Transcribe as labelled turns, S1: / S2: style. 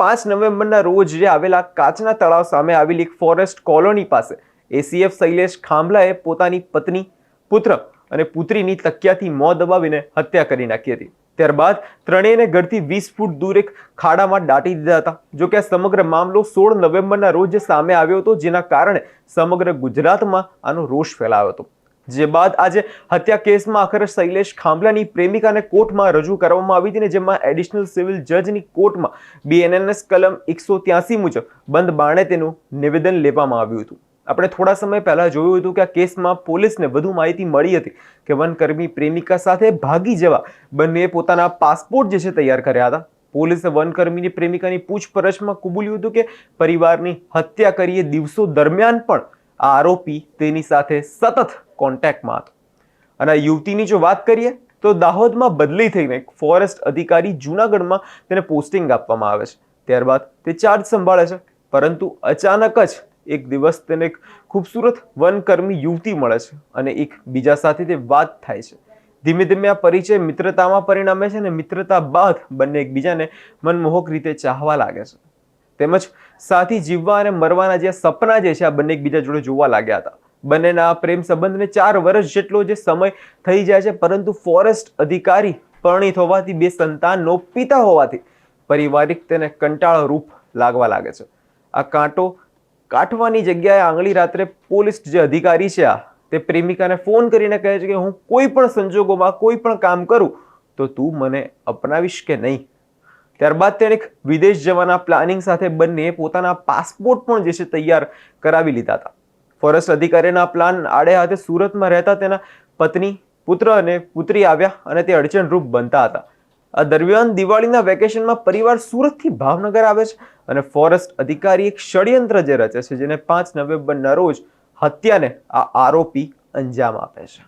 S1: 5 નવેમ્બરના રોજ જે આવેલા કાચના તળાવ સામે આવેલી એક ફોરેસ્ટ કોલોની પાસે એસીએફ શૈલેષ ખાંભલાએ પોતાની પત્ની, પુત્ર અને પુત્રીની તકિયાથી મોં દબાવીને હત્યા કરી નાખી હતી. ત્યારબાદ ત્રણેયને ઘરથી 20 ફૂટ દૂર એક ખાડામાં દાટી દીધા હતા. જો કે આ સમગ્ર મામલો 16 નવેમ્બરના રોજ સામે આવ્યો હતો, જેના કારણે સમગ્ર ગુજરાતમાં આનો રોષ ફેલાયો હતો. જે બાદ આજે હત્યા કેસમાં આખરે શૈલેષ ખાંભલાની પ્રેમિકાને કોર્ટમાં રજૂ કરવામાં આવી હતી, જેમાં એડિશનલ સિવિલ જજની કોર્ટમાં બીએનએસ કલમ 183 મુજબ બંધ બારણે તેનું નિવેદન લેવામાં આવ્યું હતું. આપણે થોડા સમય પહેલા જોયું હતું કે આ કેસમાં પોલીસને વધુ માહિતી મળી હતી કે વનકર્મી પ્રેમિકા સાથે ભાગી જવા બંનેએ પોતાના પાસપોર્ટ જે છે તૈયાર કર્યા હતા. પોલીસે વનકર્મીની પ્રેમિકાની પૂછપરછમાં કબૂલ્યું હતું કે પરિવારની હત્યા કરી દિવસો દરમિયાન પણ આ આરોપી તેની સાથે સતત કોન્ટેક્ટમાં હતો. અને યુવતીની જો વાત કરીએ તો દાહોદમાં બદલી થઈને ફોરેસ્ટ અધિકારી જૂનાગઢમાં તેને પોસ્ટિંગ આપવામાં આવે છે. ત્યારબાદ તે ચાર્જ સંભાળે છે, પરંતુ અચાનક જ એક દિવસ તેને એક ખૂબસૂરત વનકર્મી યુવતી મળે છે અને એક બીજા સાથે તે વાત થાય છે. ધીમે ધીમે આ પરિચય મિત્રતામાં પરિણમે છે અને મિત્રતા બાદ બંને એકબીજાને મનમોહક રીતે ચાહવા લાગે છે. તેમજ સાથી જીવવા અને મરવાના જે સપના જે છે આ બંને એકબીજા જોડે જોવા લાગ્યા હતા. બંનેના પ્રેમ સંબંધને 4 વર્ષ જેટલો જે સમય થઈ જાય છે, પરંતુ ફોરેસ્ટ અધિકારી પરણિત હોવાથી, 2 સંતાનનો પિતા હોવાથી પારિવારિક તેને કંટાળારૂપ લાગવા લાગે છે. આ કાંટો કાઢવાની જગ્યાએ આંગળી રાત્રે પોલીસ જે અધિકારી છે તે પ્રેમિકાને ફોન કરીને કહે છે કે હું કોઈ પણ સંજોગોમાં કોઈ પણ કામ કરું તો તું મને અપનાવીશ કે નહીં. ત્યારબાદ તેણે એક વિદેશ જવાના પ્લાનિંગ સાથે બંને પોતાના પાસપોર્ટ પણ જે છે તૈયાર કરાવી લીધા હતા. ફોરેસ્ટ અધિકારીના પ્લાન આડે હાથે સુરતમાં રહેતા તેના પત્ની, પુત્ર અને પુત્રી આવ્યા અને તે અડચણરૂપ બનતા હતા. આ દરમિયાન દિવાળીના વેકેશનમાં પરિવાર સુરતથી ભાવનગર આવે છે અને ફોરેસ્ટ અધિકારી એક ષડયંત્ર જે રચે છે, જેને 5 નવેમ્બરના રોજ હત્યાને આ આરોપી અંજામ આપે છે.